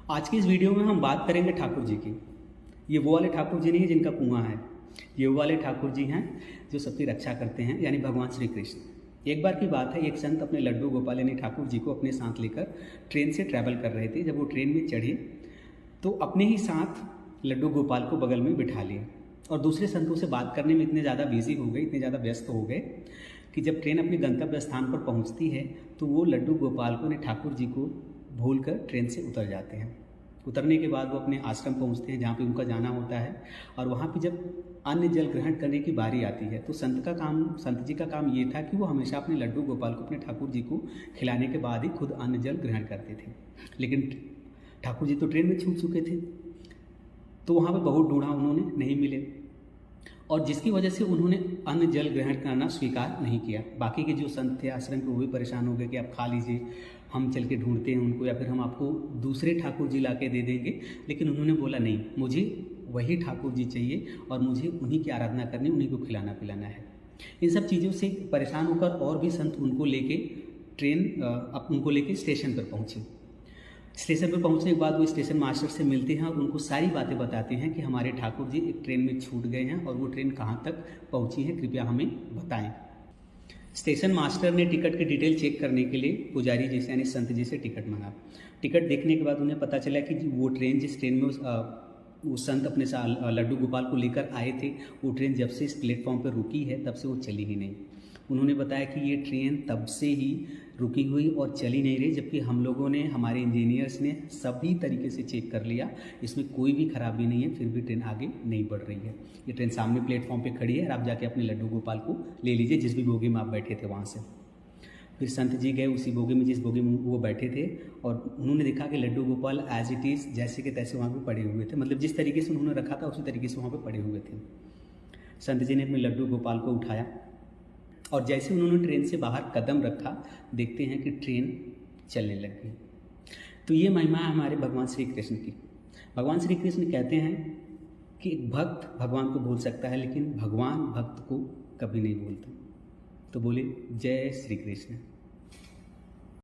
आज की इस वीडियो में हम बात करेंगे ठाकुर जी की। ये वो वाले ठाकुर जी नहीं है जिनका कुआं है, ये वो वाले ठाकुर जी हैं जो सबकी रक्षा करते हैं, यानी भगवान श्री कृष्ण। एक बार की बात है, एक संत अपने लड्डू गोपाल यानी ठाकुर जी को अपने साथ लेकर ट्रेन से ट्रैवल कर रहे थे। जब वो ट्रेन में चढ़े तो अपने ही साथ लड्डू गोपाल को बगल में बिठा लिए और दूसरे संतों से बात करने में इतने ज़्यादा बिजी हो गए, इतने ज़्यादा व्यस्त हो गए कि जब ट्रेन अपने गंतव्य स्थान पर पहुंचती है तो वो लड्डू गोपाल को ठाकुर जी को भूलकर ट्रेन से उतर जाते हैं। उतरने के बाद वो अपने आश्रम पहुंचते हैं जहाँ पे उनका जाना होता है, और वहाँ पे जब अन्न जल ग्रहण करने की बारी आती है तो संत जी का काम ये था कि वो हमेशा अपने लड्डू गोपाल को अपने ठाकुर जी को खिलाने के बाद ही खुद अन्न जल ग्रहण करते थे। लेकिन ठाकुर जी तो ट्रेन में छूट चुके थे, तो वहाँ पे बहुत ढूंढा, उन्होंने नहीं मिले, और जिसकी वजह से उन्होंने अन्न जल ग्रहण करना स्वीकार नहीं किया। बाकी के जो संत थे आश्रम के वो भी परेशान हो गए कि आप खा लीजिए, हम चल के ढूंढते हैं उनको, या फिर हम आपको दूसरे ठाकुर जी ला के दे देंगे। लेकिन उन्होंने बोला नहीं, मुझे वही ठाकुर जी चाहिए और मुझे उन्हीं की आराधना करनी, उन्हीं को खिलाना पिलाना है। इन सब चीज़ों से परेशान होकर और भी संत उनको लेके उनको लेके स्टेशन पर पहुँचे। स्टेशन पर पहुंचने के बाद वो स्टेशन मास्टर से मिलते हैं और उनको सारी बातें बताते हैं कि हमारे ठाकुर जी एक ट्रेन में छूट गए हैं और वो ट्रेन कहाँ तक पहुंची है, कृपया हमें बताएं। स्टेशन मास्टर ने टिकट की डिटेल चेक करने के लिए पुजारी जी से यानी संत जी से टिकट मांगा। टिकट देखने के बाद उन्हें पता चला कि वो ट्रेन जिस ट्रेन में वो संत अपने लड्डू गोपाल को लेकर आए थे, वो ट्रेन जब से इस प्लेटफॉर्म पर रुकी है तब से वो चली ही नहीं। उन्होंने बताया कि ये ट्रेन तब से ही रुकी हुई और चली नहीं रही, जबकि हम लोगों ने, हमारे इंजीनियर्स ने सभी तरीके से चेक कर लिया, इसमें कोई भी खराबी नहीं है, फिर भी ट्रेन आगे नहीं बढ़ रही है। ये ट्रेन सामने प्लेटफॉर्म पे खड़ी है और आप जाके अपने लड्डू गोपाल को ले लीजिए, जिस भी बोगी में आप बैठे थे वहाँ से। फिर संत जी गए उसी बोगी में जिस बोगी में वो बैठे थे, और उन्होंने देखा कि Laddu Gopal as it is जैसे के तैसे वहाँ पे पड़े हुए थे, मतलब जिस तरीके से उन्होंने रखा था उसी तरीके से वहाँ पे पड़े हुए थे। संत जी ने अपने लड्डू गोपाल को उठाया और जैसे उन्होंने ट्रेन से बाहर कदम रखा, देखते हैं कि ट्रेन चलने लग गई। तो ये महिमा है हमारे भगवान श्री कृष्ण की। भगवान श्री कृष्ण कहते हैं कि एक भक्त भगवान को भूल सकता है, लेकिन भगवान भक्त को कभी नहीं भूलता। तो बोले जय श्री कृष्ण।